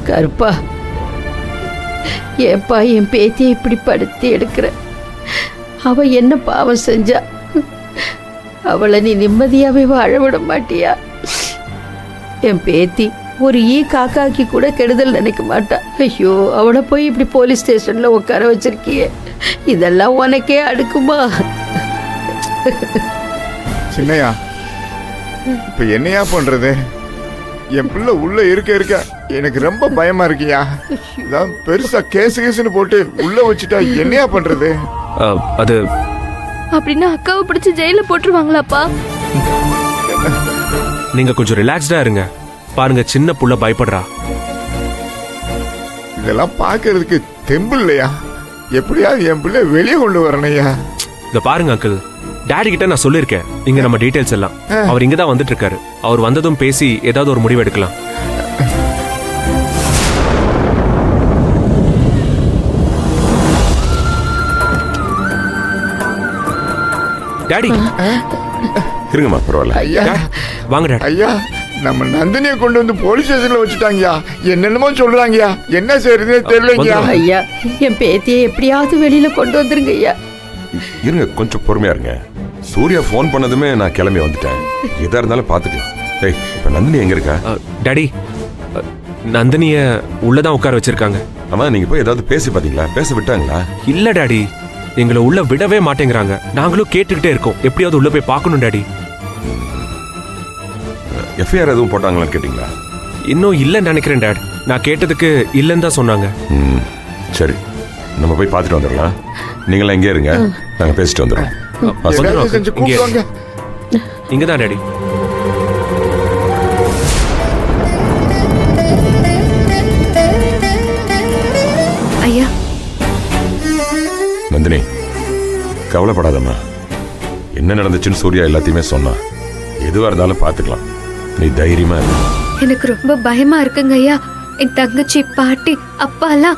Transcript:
கருப்பா, ஏப்பா என் பேத்தியை இப்படி படுத்தி எடுக்கிற? அவ என்ன பாவம் செஞ்சா? அவளை நீ நிம்மதியாவே வாழ விட மாட்டியா? என் பேத்தி ஒரு காக்காக்கி கூட கெடுதல் நினைக்க மாட்டா. ஐயோ, அவளை போய் இப்படி போலீஸ் ஸ்டேஷன்ல உட்கார வச்சிருக்கியே, இதெல்லாம் உனக்கே அடுக்குமா? சின்னையா, இப்ப என்னையா பண்றது? என் பிள்ளை உள்ள இருக்க எனக்கு ரொம்ப பயமா இருக்கியா. இதான் பெருசா கேசுன்னு போட்டு உள்ள வச்சுட்டா என்னையா பண்றது? அது அப்படின்னா அக்காவை பிடிச்சி ஜெயில போட்டுருவாங்களாப்பா? நீங்க கொஞ்சம் ரிலாக்ஸ்டா இருங்க. பாருங்க, சின்ன புள்ள பயப்படுறா. இதெல்லாம் பாக்குறதுக்கு தெம்பு இல்லையா? எப்படியாவது என் பிள்ளை வெளியே கொண்டு வரணையா. இத பாருங்க அங்கிள், டாடி கிட்ட நான் சொல்லிருக்கேன் இங்க நம்ம டீடைல்ஸ் எல்லாம். அவர் இங்கதான் வந்துட்டு இருக்காரு. அவர் வந்ததும் பேசி ஏதாவது ஒரு முடிவு எடுக்கலாம். டாடி இருங்கம்மா, பரவாயில்ல. ஐயா, வாங்க டாடி. ஐயா, நம்ம நந்தினியை கொண்டு வந்து போலீஸ் ஸ்டேஷன்ல வச்சுட்டாங்கயா. என்னென்னமோ சொல்றாங்கயா, என்ன செய்யறதுன்னு தெரியலங்கயா. ஐயா, என் பேத்தியை எப்படியாவது வெளியில கொண்டு வந்துருங்க ஐயா. இருங்க, கொஞ்சம் பொறுமையா இருங்க. சூர்யா போன் பண்ணதுமே நான் கிளம்பி வந்துட்டேன். எதா இருந்தாலும் பாத்துக்கலாம். ஏய், இப்ப நந்தினி எங்க இருக்கா? டாடி, நந்தினிய உள்ளதான் உட்கார வச்சிருக்காங்க. ஆமா, நீங்க போய் ஏதாவது பேசி பாத்தீங்களா? பேச விட்டாங்களா? இல்ல டாடி, எங்களை உள்ள விடவே மாட்டேங்கிறாங்க. நாங்களும் கேட்டுக்கிட்டே இருக்கோம். எப்படியாவது உள்ள போய் பார்க்கணும் டாடி. எஃப்ஐஆர் எதுவும் போட்டாங்களான்னு கேட்டீங்களா? இன்னும் இல்லைன்னு நினைக்கிறேன் டாட். நான் கேட்டதுக்கு இல்லைன்னு தான் சொன்னாங்க. சரி, நம்ம போய் பார்த்துட்டு வந்துடலாம். நீங்களாம் இங்கே இருங்க, நாங்க பேசிட்டு வந்துடுறோம். ஏதாவது செஞ்சு கூப்பிடுவாங்க. இங்கதான் டாடி. ஐயா, நந்தினி, கவலைப்படாதம்மா. என்ன நடந்துச்சுன்னு சூர்யா எல்லாத்தையுமே சொன்னா. எதுவா இருந்தாலும் பார்த்துக்கலாம். நீ தைரியமா இரு. எனக்கு ரொம்ப பயமா இருக்குங்க ஐயா. என் தங்கச்சி, பாட்டி, அப்பா எல்லாம்